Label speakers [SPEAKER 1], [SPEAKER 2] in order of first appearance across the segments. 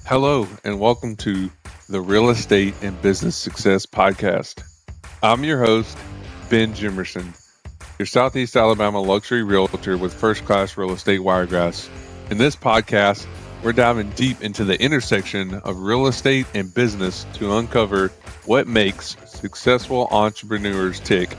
[SPEAKER 1] Hello, and welcome to the Real Estate and Business Success Podcast. I'm your host, Ben Jimmerson, your Southeast Alabama luxury realtor with first class real estate wiregrass. In this podcast, we're diving deep into the intersection of real estate and business to uncover what makes successful entrepreneurs tick.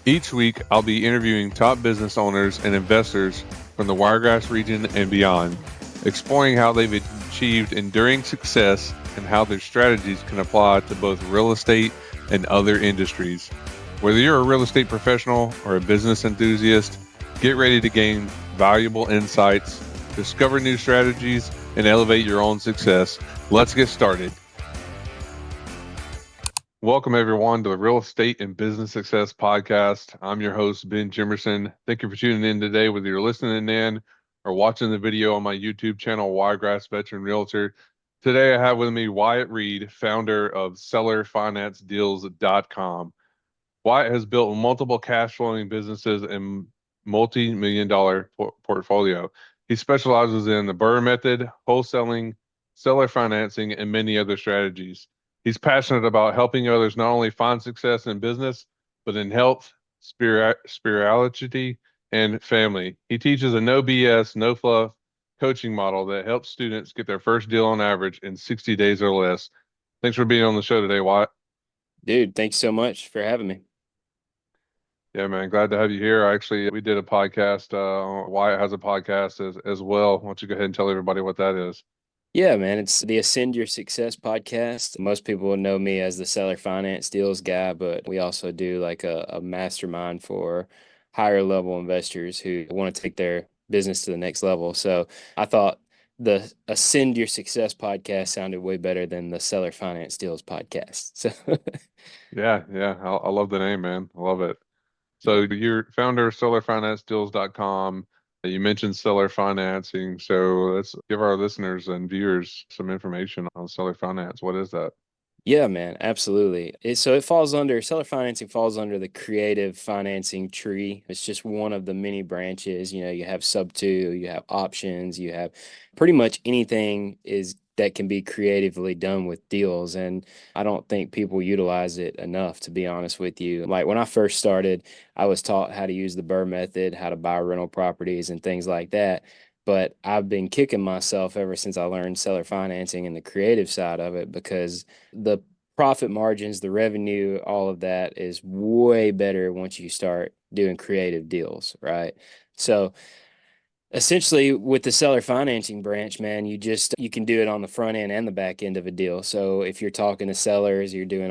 [SPEAKER 1] Each week, I'll be interviewing top business owners and investors from the Wiregrass region and beyond, exploring how they've achieved enduring success and how their strategies can apply to both real estate and other industries. Whether you're a real estate professional or a business enthusiast, get ready to gain valuable insights, discover new strategies, and elevate your own success. Let's get started. Welcome, everyone, to the Real Estate and Business Success Podcast. I'm your host, Ben Jimmerson. Thank you for tuning in today, whether you're listening in or watching the video on my YouTube channel, Wiregrass Veteran Realtor. Today, I have with me Wyatt Reed, founder of sellerfinancedeals.com. Wyatt has built multiple cash flowing businesses and multi-million-dollar portfolio. He specializes in the BRRRR method, wholesaling, seller financing, and many other strategies. He's passionate about helping others not only find success in business, but in health, spirituality, and family. He teaches a no BS, no fluff coaching model that helps students get their first deal on average in 60 days or less. Thanks for being on the show today, Wyatt.
[SPEAKER 2] Dude, thanks so much for having me.
[SPEAKER 1] Yeah, man, glad to have you here. Actually, we did a podcast. Wyatt has a podcast as well. Why don't you go ahead and tell everybody what that is?
[SPEAKER 2] Yeah, man, it's the Ascend Your Success podcast. Most people would know me as the seller finance deals guy, but we also do like a mastermind for higher level investors who want to take their business to the next level. So I thought the Ascend Your Success podcast sounded way better than the Seller Finance Deals podcast. So
[SPEAKER 1] Yeah, I love the name, man. I love it. So you're founder of sellerfinancedeals.com. You mentioned seller financing. So let's give our listeners and viewers some information on seller finance. What is that?
[SPEAKER 2] Yeah, man, absolutely. So it falls under seller financing falls under the creative financing tree. It's just one of the many branches. You know, you have sub two, you have options, you have pretty much anything is that can be creatively done with deals. And I don't think people utilize it enough, to be honest with you. Like when I first started, I was taught how to use the BRRRR method, how to buy rental properties and things like that. But I've been kicking myself ever since I learned seller financing and the creative side of it because the profit margins, the revenue, all of that is way better once you start doing creative deals, right? So essentially with the seller financing branch, man, you can do it on the front end and the back end of a deal. So if you're talking to sellers, you're doing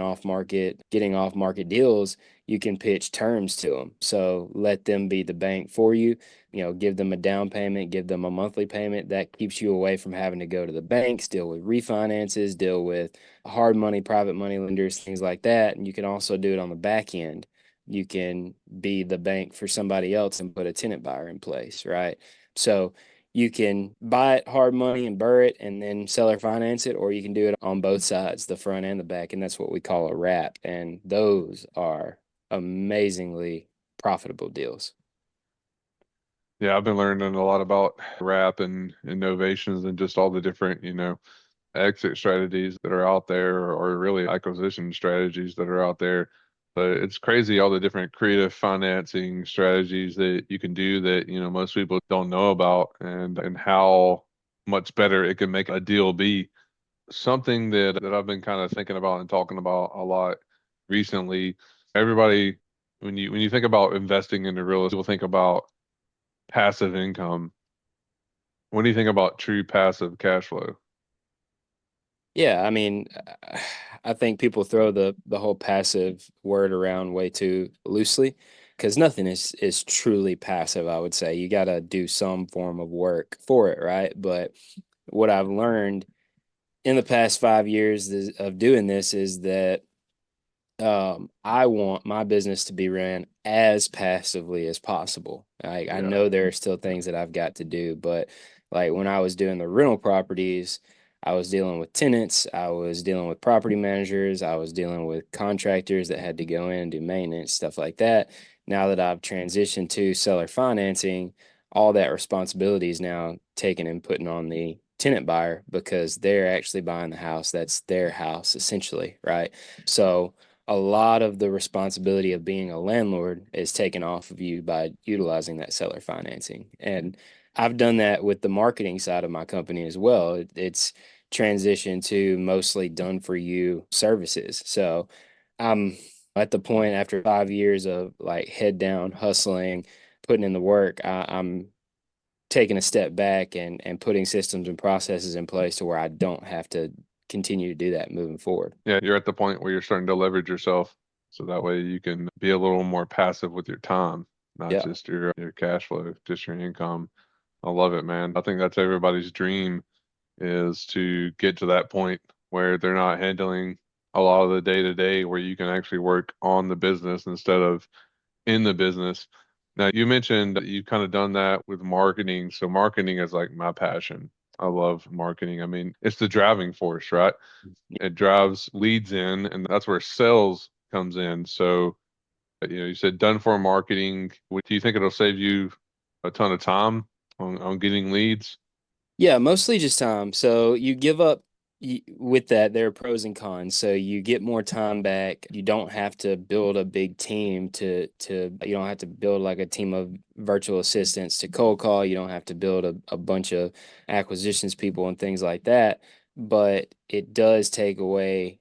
[SPEAKER 2] getting off market deals, you can pitch terms to them. So let them be the bank for you, give them a down payment, give them a monthly payment. That keeps you away from having to go to the banks, deal with refinances, deal with hard money, private money lenders, things like that. And you can also do it on the back end. You can be the bank for somebody else and put a tenant buyer in place, right? So you can buy it hard money and BRRRR it and then seller finance it, or you can do it on both sides, the front and the back. And that's what we call a wrap. And those are amazingly profitable deals.
[SPEAKER 1] Yeah, I've been learning a lot about rap and innovations and just all the different, exit strategies that are out there or really acquisition strategies that are out there. But it's crazy all the different creative financing strategies that you can do that, most people don't know about and how much better it can make a deal be. Something that I've been kind of thinking about and talking about a lot recently. Everybody, when you think about investing into real estate, people think about passive income. What do you think about true passive cash flow?
[SPEAKER 2] Yeah, I mean, I think people throw the whole passive word around way too loosely because nothing is truly passive, I would say. You got to do some form of work for it, right? But what I've learned in the past 5 years of doing this is that I want my business to be ran as passively as possible. I
[SPEAKER 1] Yeah.
[SPEAKER 2] know there are still things that I've got to do, but like when I was doing the rental properties, I was dealing with tenants, I was dealing with property managers, I was dealing with contractors that had to go in and do maintenance, stuff like that. Now that I've transitioned to seller financing, all that responsibility is now taken and putting on the tenant buyer because they're actually buying the house. That's their house essentially, right? So a lot of the responsibility of being a landlord is taken off of you by utilizing that seller financing. And I've done that with the marketing side of my company as well. It's transitioned to mostly done for you services. So I'm at the point after 5 years of like head down hustling, putting in the work, I'm taking a step back and putting systems and processes in place to where I don't have to continue to do that moving forward.
[SPEAKER 1] Yeah, you're at the point where you're starting to leverage yourself so that way you can be a little more passive with your time, not
[SPEAKER 2] Yeah.
[SPEAKER 1] just your cash flow, just your income. I love it, man. I think that's everybody's dream is to get to that point where they're not handling a lot of the day to day, where you can actually work on the business instead of in the business. Now, you mentioned that you've kind of done that with marketing. So marketing is like my passion. I love marketing. I mean, it's the driving force, right? It drives leads in, and that's where sales comes in. So, you said done for marketing. Do you think it'll save you a ton of time on getting leads?
[SPEAKER 2] Yeah, mostly just time. So you give up with that, there are pros and cons. So you get more time back. You don't have to build a big team to you don't have to build like a team of virtual assistants to cold call. You don't have to build a bunch of acquisitions people and things like that. But it does take away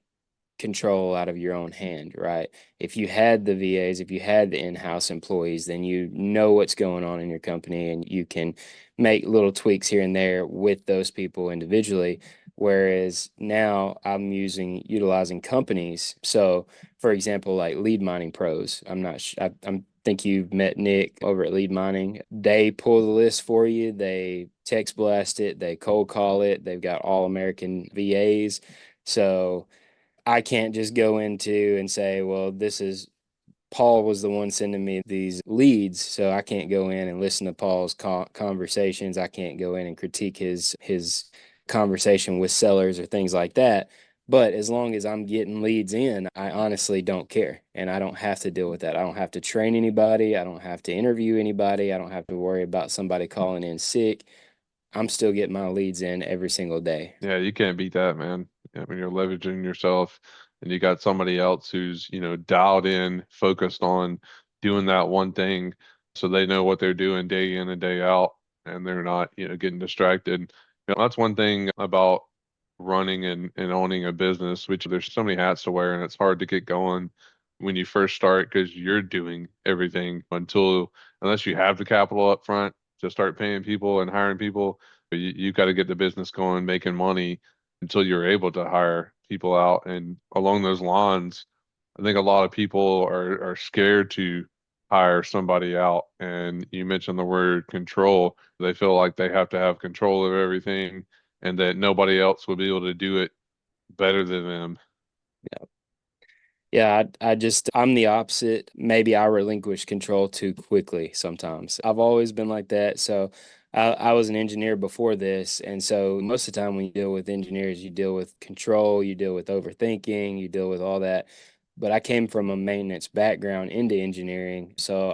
[SPEAKER 2] control out of your own hand, right? If you had the VAs, if you had the in-house employees, then you know what's going on in your company and you can make little tweaks here and there with those people individually. Whereas now I'm utilizing companies. So, for example, like Lead Mining Pros, I'm not sure, I'm think you've met Nick over at Lead Mining. They pull the list for you. They text blast it. They cold call it. They've got all American VAs. So I can't just go into and say, well, this is Paul was the one sending me these leads, so I can't go in and listen to Paul's conversations. I can't go in and critique his conversation with sellers or things like that. But as long as I'm getting leads in, I honestly don't care. And I don't have to deal with that. I don't have to train anybody. I don't have to interview anybody. I don't have to worry about somebody calling in sick. I'm still getting my leads in every single day.
[SPEAKER 1] Yeah, you can't beat that, man. Yeah, when you're leveraging yourself and you got somebody else who's, dialed in, focused on doing that one thing so they know what they're doing day in and day out and they're not, getting distracted. That's one thing about running and owning a business, which there's so many hats to wear and it's hard to get going when you first start because you're doing everything unless you have the capital up front to start paying people and hiring people. But you've got to get the business going, making money until you're able to hire people out. And along those lines, I think a lot of people are scared to hire somebody out. And you mentioned the word control. They feel like they have to have control of everything and that nobody else will be able to do it better than them.
[SPEAKER 2] Yeah, I'm the opposite. Maybe I relinquish control too quickly sometimes. I've always been like that. So I was an engineer before this. And so most of the time when you deal with engineers, you deal with control, you deal with overthinking, you deal with all that. But I came from a maintenance background into engineering. So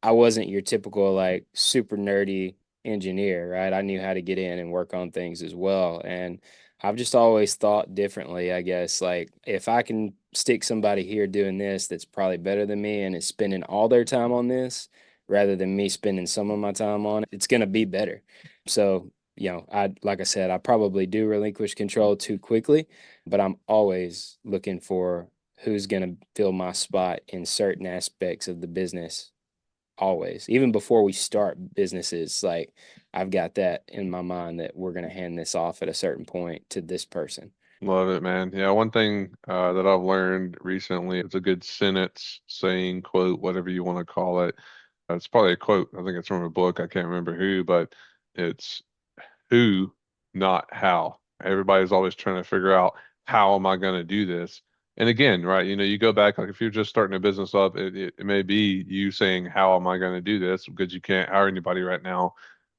[SPEAKER 2] I wasn't your typical like super nerdy engineer, right? I knew how to get in and work on things as well. And I've just always thought differently, I guess. Like if I can stick somebody here doing this that's probably better than me and is spending all their time on this rather than me spending some of my time on it, it's going to be better. So, like I said, I probably do relinquish control too quickly, but I'm always looking for who's going to fill my spot in certain aspects of the business always. Even before we start businesses, like I've got that in my mind that we're going to hand this off at a certain point to this person.
[SPEAKER 1] Love it, man. Yeah, one thing that I've learned recently, it's a good sentence, saying, quote, whatever you want to call it. It's probably a quote. I think it's from a book. I can't remember who, but it's who, not how. Everybody's always trying to figure out how am I going to do this? And again, right, you go back, like if you're just starting a business up, it may be you saying, how am I going to do this? Because you can't hire anybody right now.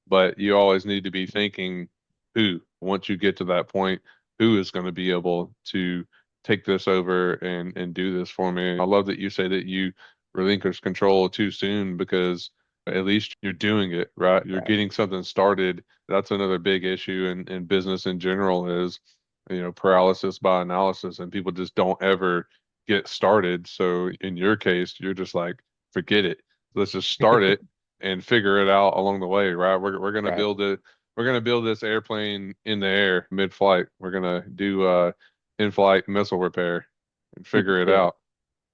[SPEAKER 1] But you always need to be thinking who, once you get to that point, who is going to be able to take this over and do this for me. I love that you say that you relinquish control too soon because At least you're doing it, right? You're
[SPEAKER 2] Right.
[SPEAKER 1] getting something started. That's another big issue in business in general is, paralysis by analysis, and people just don't ever get started. So in your case, you're just like, forget it. Let's just start it and figure it out along the way, right? We're gonna
[SPEAKER 2] Right.
[SPEAKER 1] build it. We're gonna build this airplane in the air mid-flight. We're gonna do in-flight missile repair and figure it
[SPEAKER 2] Yeah.
[SPEAKER 1] out.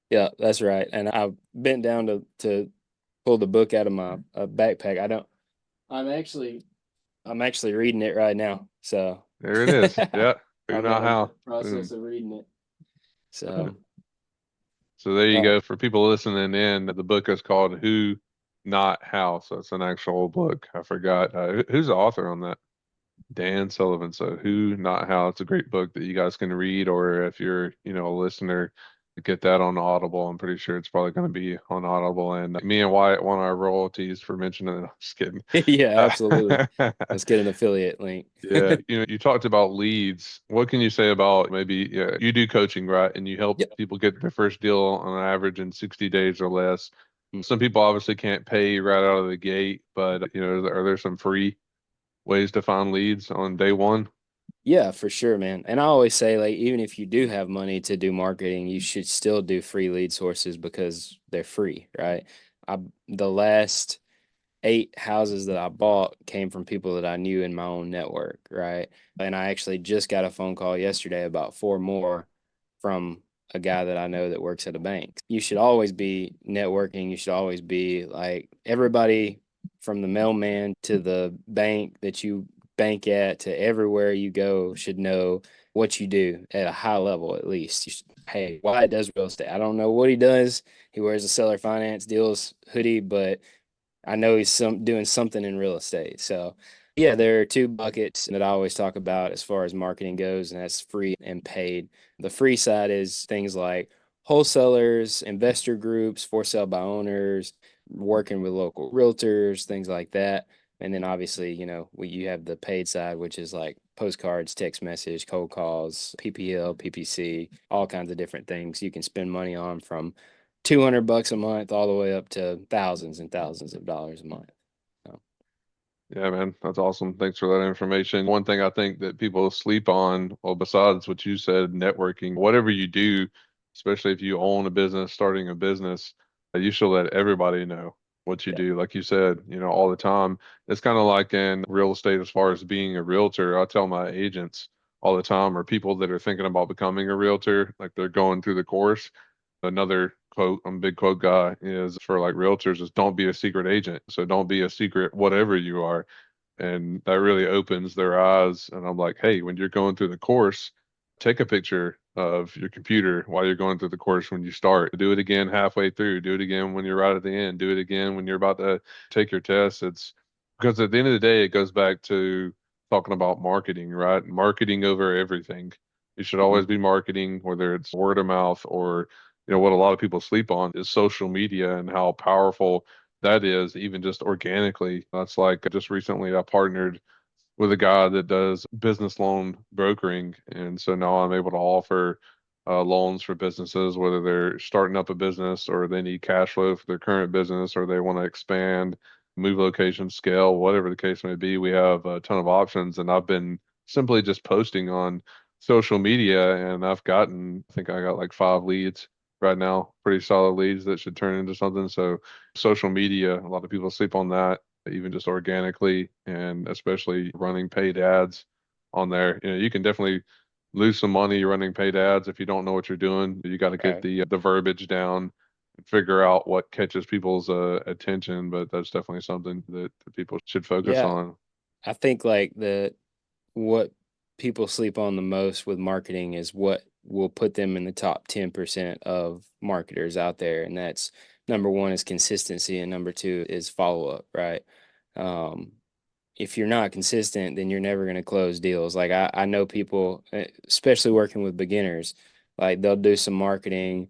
[SPEAKER 2] Yeah, that's right. And I bent down to pull the book out of my backpack. I don't. I'm actually I'm actually reading it right now. So
[SPEAKER 1] There it is. Yeah. Who
[SPEAKER 2] I'm in
[SPEAKER 1] not
[SPEAKER 2] the
[SPEAKER 1] how.
[SPEAKER 2] process
[SPEAKER 1] Boom.
[SPEAKER 2] of reading it. So
[SPEAKER 1] So there you
[SPEAKER 2] uh,
[SPEAKER 1] go. For people listening in, the book is called Who Not How. So it's an actual book. I forgot. Who's the author on that? Dan Sullivan. So Who Not How. It's a great book that you guys can read, or if you're, a listener, get that on Audible. I'm pretty sure it's probably going to be on Audible. And me and Wyatt want our royalties for mentioning it. I'm just kidding.
[SPEAKER 2] yeah, absolutely.
[SPEAKER 1] Uh,
[SPEAKER 2] Let's get an affiliate link.
[SPEAKER 1] Yeah, you talked about leads. What can you say about maybe, yeah, you do coaching, right? And you help
[SPEAKER 2] Yep.
[SPEAKER 1] people get their first deal on average in 60 days or less. Some people obviously can't pay right out of the gate, but are there some free ways to find leads on day one?
[SPEAKER 2] Yeah, for sure, man. And I always say, like, even if you do have money to do marketing, you should still do free lead sources because they're free, right? The last 8 houses that I bought came from people that I knew in my own network, right? And I actually just got a phone call yesterday about 4 more from a guy that I know that works at a bank. You should always be networking. You should always be like everybody from the mailman to the bank that you bank at to everywhere you go should know what you do at a high level at least. Hey, Wyatt does real estate. I don't know what he does. He wears a seller finance deals hoodie, but I know he's doing something in real estate. So yeah, there are 2 buckets that I always talk about as far as marketing goes, and that's free and paid. The free side is things like wholesalers, investor groups, for sale by owners, working with local realtors, things like that. And then obviously, you have the paid side, which is like postcards, text message, cold calls, PPL, PPC, all kinds of different things you can spend money on from $200 a month all the way up to thousands and thousands of dollars a month. So,
[SPEAKER 1] Yeah, man, that's awesome. Thanks for that information. One thing I think that people sleep on, well, besides what you said, networking, whatever you do, especially if you own a business, starting a business, you should let everybody know what you
[SPEAKER 2] yeah.
[SPEAKER 1] do. Like you said, all the time. It's kind of like in real estate, as far as being a realtor. I tell my agents all the time, or people that are thinking about becoming a realtor, like they're going through the course. Another quote, I'm a big quote guy, is for like realtors is don't be a secret agent. So don't be a secret whatever you are. And that really opens their eyes. And I'm like, hey, when you're going through the course, take a picture of your computer while you're going through the course when you start. Do it again halfway through. Do it again when you're right at the end. Do it again when you're about to take your test. It's because at the end of the day, it goes back to talking about marketing, right? Marketing over everything. You should
[SPEAKER 2] Mhm.
[SPEAKER 1] always be marketing, whether it's word of mouth or, what a lot of people sleep on is social media and how powerful that is, even just organically. That's like just recently I partnered with a guy that does business loan brokering. And so now I'm able to offer loans for businesses, whether they're starting up a business or they need cash flow for their current business or they want to expand, move location, scale, whatever the case may be. We have a ton of options. And I've been simply just posting on social media and I think I got like 5 leads right now, pretty solid leads that should turn into something. So social media, a lot of people sleep on that even just organically and especially running paid ads on there. You can definitely lose some money running paid ads if you don't know what you're doing. You got to get
[SPEAKER 2] Right.
[SPEAKER 1] the verbiage down and figure out what catches people's attention, but that's definitely something that people should focus
[SPEAKER 2] Yeah.
[SPEAKER 1] on.
[SPEAKER 2] I think like what people sleep on the most with marketing is what will put them in the top 10% of marketers out there. And that's number one is consistency, and number two is follow up, right? Um, if you're not consistent, then you're never going to close deals. Like I know people, especially working with beginners, like they'll do some marketing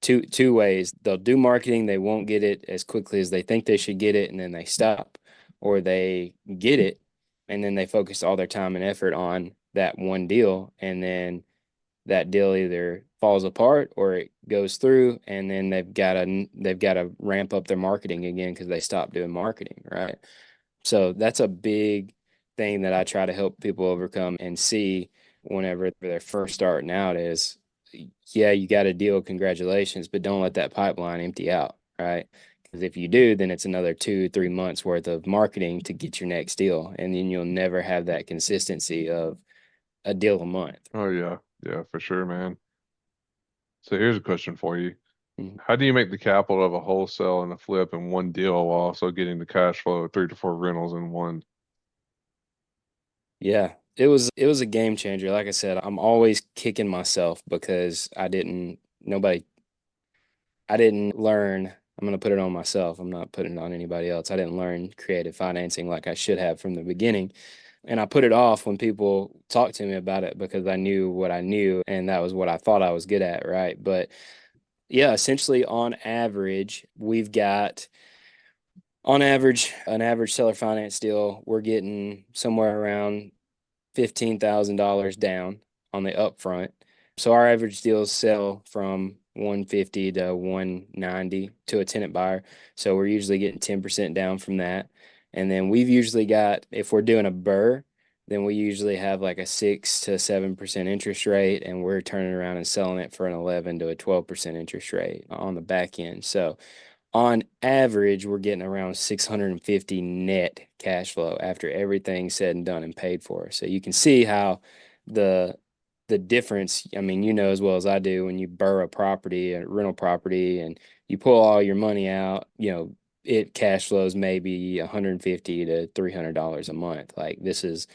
[SPEAKER 2] two ways. They'll do marketing, they won't get it as quickly as they think they should get it, and then they stop, or they get it and then they focus all their time and effort on that one deal, and then that deal either falls apart or it goes through, and then they've got to ramp up their marketing again because they stopped doing marketing, right? So that's a big thing that I try to help people overcome and see whenever they're first starting out is, yeah, you got a deal, congratulations, but don't let that pipeline empty out, right? Because if you do, then it's another 2, 3 months worth of marketing to get your next deal. And then you'll never have that consistency of a deal a month.
[SPEAKER 1] Oh yeah, yeah, for sure, man. So here's a question for you.
[SPEAKER 2] Mhm.
[SPEAKER 1] How do you make the capital of a wholesale and a flip in one deal while also getting the cash flow of 3 to 4 rentals in one?
[SPEAKER 2] Yeah, it was a game changer. Like I said, I'm always kicking myself because I didn't learn. I'm going to put it on myself. I'm not putting it on anybody else. I didn't learn creative financing like I should have from the beginning. And I put it off when people talked to me about it because I knew what I knew and that was what I thought I was good at, right? But yeah, essentially on average, we've got on average, an average seller finance deal, we're getting somewhere around $15,000 down on the upfront. So our average deals sell from 150 to 190 to a tenant buyer. So we're usually getting 10% down from that. And then we've usually got, if we're doing a BRRR, then we usually have like a 6 to 7% interest rate, and we're turning around and selling it for an 11 to a 12% interest rate on the back end. So on average, we're getting around 650 net cash flow after everything's said and done and paid for. So you can see how the the difference, I mean, you know as well as I do, when you burr a property, a rental property, and you pull all your money out, it cash flows maybe 150 to $300 a month. Like this is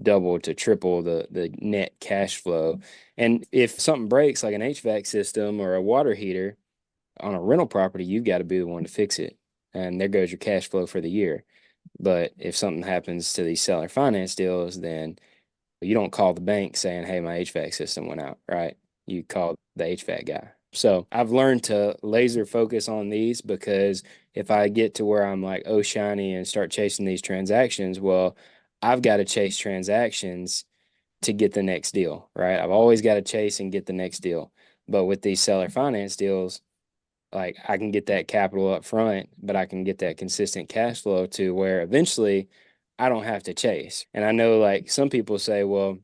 [SPEAKER 2] double to triple the net cash flow. And if something breaks like an HVAC system or a water heater, on a rental property, you've got to be the one to fix it. And there goes your cash flow for the year. But if something happens to these seller finance deals, then you don't call the bank saying, hey, my HVAC system went out, right? You call the HVAC guy. So I've learned to laser focus on these because if I get to where I'm like, oh, shiny and start chasing these transactions, well, I've got to chase transactions to get the next deal, right? I've always got to chase and get the next deal. But with these seller finance deals, like I can get that capital up front, but I can get that consistent cash flow to where eventually I don't have to chase. And I know like some people say, well,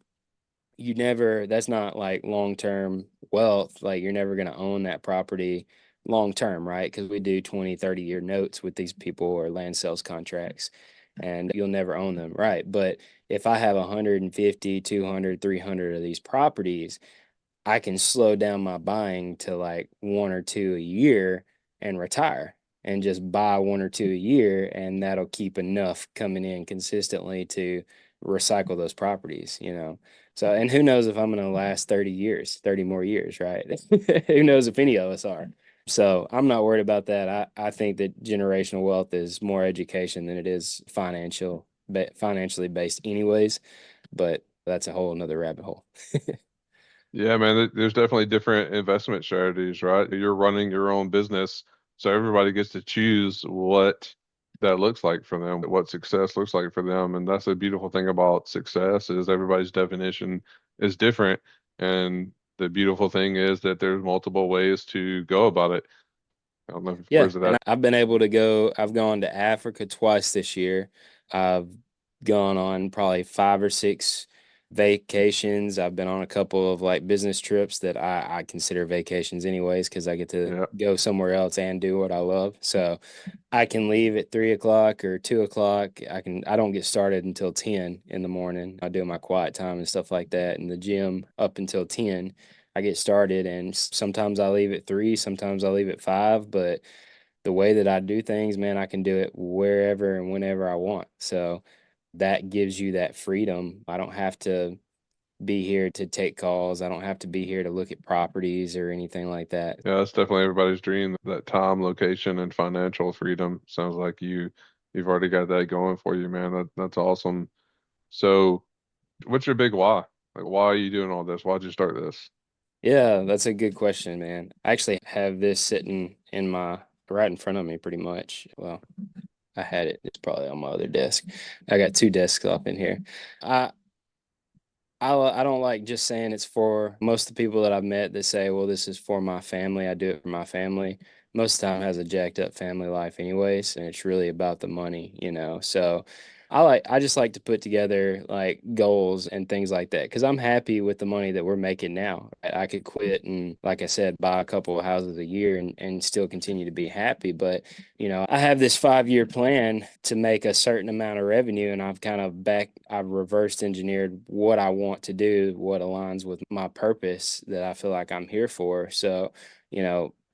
[SPEAKER 2] that's not like long-term wealth. Like you're never going to own that property long term, right? Because we do 20, 30-year notes with these people or land sales contracts and you'll never own them, right? But if I have 150, 200, 300 of these properties, I can slow down my buying to like one or two a year and retire and just buy one or two a year. And that'll keep enough coming in consistently to recycle those properties. So, and who knows if I'm going to last 30 years, 30 more years, right? Who knows if any of us are. So I'm not worried about that. I think that generational wealth is more education than it is financially based anyways, but that's a whole another rabbit hole.
[SPEAKER 1] Yeah, man, there's definitely different investment strategies, right? You're running your own business, so everybody gets to choose what that looks like for them, what success looks like for them. And that's a beautiful thing about success is everybody's definition is different. And the beautiful thing is that there's multiple ways to go about it. I don't know,
[SPEAKER 2] Yeah,
[SPEAKER 1] where's it
[SPEAKER 2] and
[SPEAKER 1] at?
[SPEAKER 2] I've been able to go. I've gone to Africa twice this year. I've gone on probably 5 or 6 vacations. I've been on a couple of like business trips that I consider vacations anyways, because I get to
[SPEAKER 1] Yeah.
[SPEAKER 2] go somewhere else and do what I love. So I can leave at 3 o'clock or 2 o'clock. I don't get started until 10 in the morning. I do my quiet time and stuff like that in the gym up until 10. I get started and sometimes I leave at 3, sometimes I leave at 5, but the way that I do things, man, I can do it wherever and whenever I want. So that gives you that freedom. I don't have to be here to take calls. I don't have to be here to look at properties or anything like that.
[SPEAKER 1] Yeah, that's definitely everybody's dream. That time, location, and financial freedom. Sounds like you've already got that going for you, man. That's awesome. So, what's your big why? Like, why are you doing all this? Why'd you start this?
[SPEAKER 2] Yeah, that's a good question, man. I actually have this sitting in my right in front of me pretty much. Well, I had it. It's probably on my other desk. I got 2 desks up in here. I I don't like just saying it's for most of the people that I've met that say, well, this is for my family. I do it for my family. Most of the time has a jacked up family life anyways, and it's really about the money, you know. So I just like to put together like goals and things like that because I'm happy with the money that we're making now. I could quit and, like I said, buy a couple of houses a year and still continue to be happy. But I have this 5-year plan to make a certain amount of revenue, and I've reversed engineered what I want to do, what aligns with my purpose that I feel like I'm here for. So,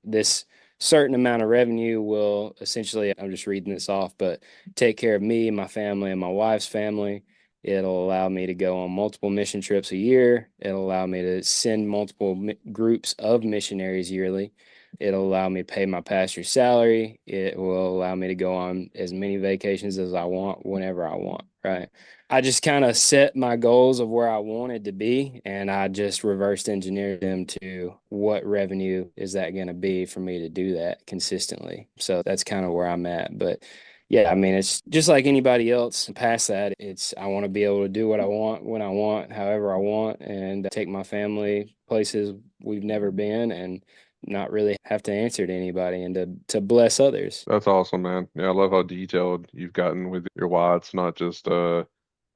[SPEAKER 2] this certain amount of revenue will essentially, I'm just reading this off, but take care of me, my family, and my wife's family. It'll allow me to go on multiple mission trips a year. It'll allow me to send multiple groups of missionaries yearly. It'll allow me to pay my pastor's salary. It will allow me to go on as many vacations as I want, whenever I want, right? I just kind of set my goals of where I wanted to be, and I just reversed engineered them to what revenue is that going to be for me to do that consistently. So that's kind of where I'm at. But yeah, I mean, it's just like anybody else. Past that, I want to be able to do what I want, when I want, however I want, and take my family places we've never been, and not really have to answer to anybody, and to bless others.
[SPEAKER 1] That's awesome, man. Yeah, I love how detailed you've gotten with your why. It's not just a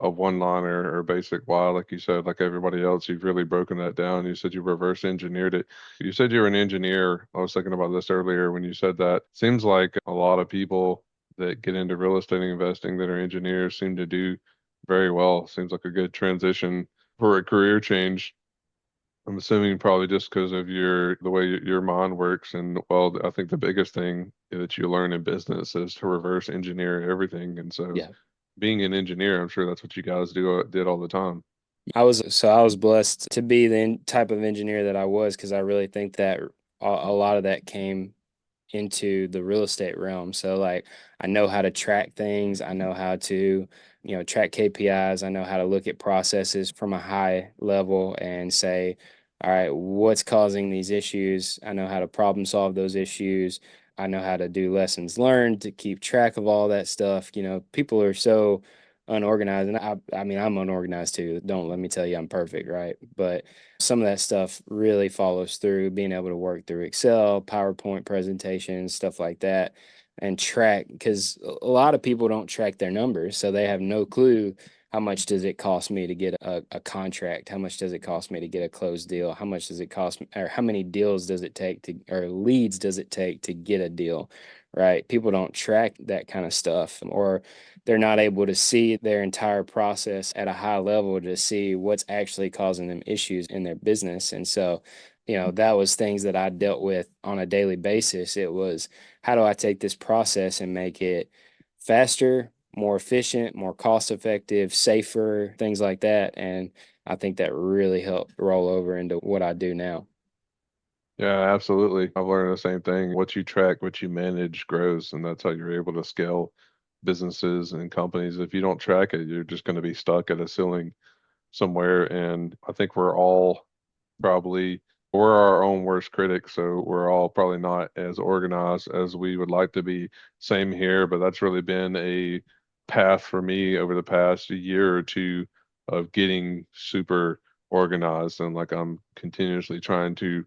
[SPEAKER 1] one-liner or basic why, like you said, like everybody else. You've really broken that down. You said you reverse engineered it. You said you're an engineer. I was thinking about this earlier when you said that. Seems like a lot of people that get into real estate investing that are engineers seem to do very well. Seems like a good transition for a career change. I'm assuming probably just because of the way your mind works. And well, I think the biggest thing that you learn in business is to reverse engineer everything. And so
[SPEAKER 2] Yeah.
[SPEAKER 1] being an engineer, I'm sure that's what you guys did all the time.
[SPEAKER 2] I was blessed to be the type of engineer that I was, because I really think that a lot of that came into the real estate realm. So like I know how to track things, I know how to, track KPIs, I know how to look at processes from a high level and say, all right, what's causing these issues? I know how to problem solve those issues. I know how to do lessons learned to keep track of all that stuff. People are so unorganized, and I mean I'm unorganized too. Don't let me tell you I'm perfect, right? But some of that stuff really follows through, being able to work through Excel, PowerPoint presentations, stuff like that, and track, because a lot of people don't track their numbers. So they have no clue how much does it cost me to get a contract? How much does it cost me to get a closed deal? How much does it cost me, or how many deals does it take to, or leads does it take to get a deal? Right? People don't track that kind of stuff, or they're not able to see their entire process at a high level to see what's actually causing them issues in their business. And so, that was things that I dealt with on a daily basis. It was, how do I take this process and make it faster, more efficient, more cost effective, safer, things like that. And I think that really helped roll over into what I do now.
[SPEAKER 1] Yeah, absolutely. I've learned the same thing. What you track, what you manage grows, and that's how you're able to scale businesses and companies. If you don't track it, you're just going to be stuck at a ceiling somewhere. And I think probably we're our own worst critics, so we're all probably not as organized as we would like to be. Same here, but that's really been a path for me over the past year or two of getting super organized, and like I'm continuously trying to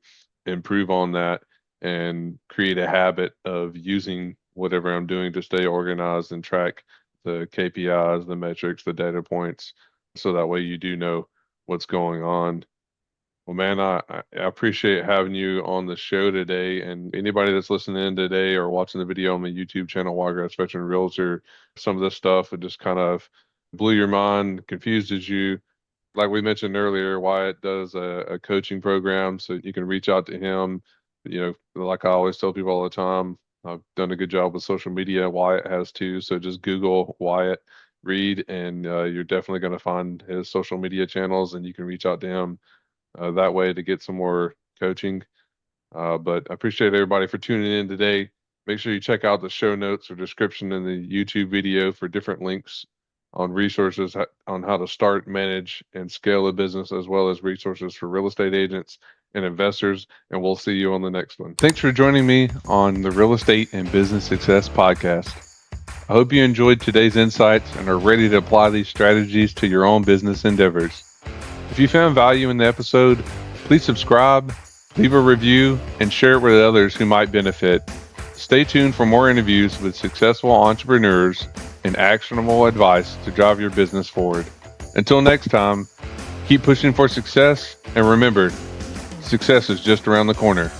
[SPEAKER 1] improve on that and create a habit of using whatever I'm doing to stay organized and track the KPIs, the metrics, the data points, so that way you do know what's going on. Well, man, I appreciate having you on the show today. And anybody that's listening in today or watching the video on the YouTube channel, Wiregrass Veteran Realtor, some of this stuff it just kind of blew your mind, confused you. Like we mentioned earlier, Wyatt does a coaching program, so you can reach out to him. Like I always tell people all the time, I've done a good job with social media. Wyatt has too. So just Google Wyatt Reed, and you're definitely going to find his social media channels, and you can reach out to him that way to get some more coaching. But I appreciate everybody for tuning in today. Make sure you check out the show notes or description in the YouTube video for different links on resources on how to start, manage, and scale a business, as well as resources for real estate agents and investors. And we'll see you on the next one. Thanks for joining me on the Real Estate and Business Success Podcast. I hope you enjoyed today's insights and are ready to apply these strategies to your own business endeavors. If you found value in the episode, please subscribe, leave a review, and share it with others who might benefit. Stay tuned for more interviews with successful entrepreneurs and actionable advice to drive your business forward. Until next time, keep pushing for success, and remember, success is just around the corner.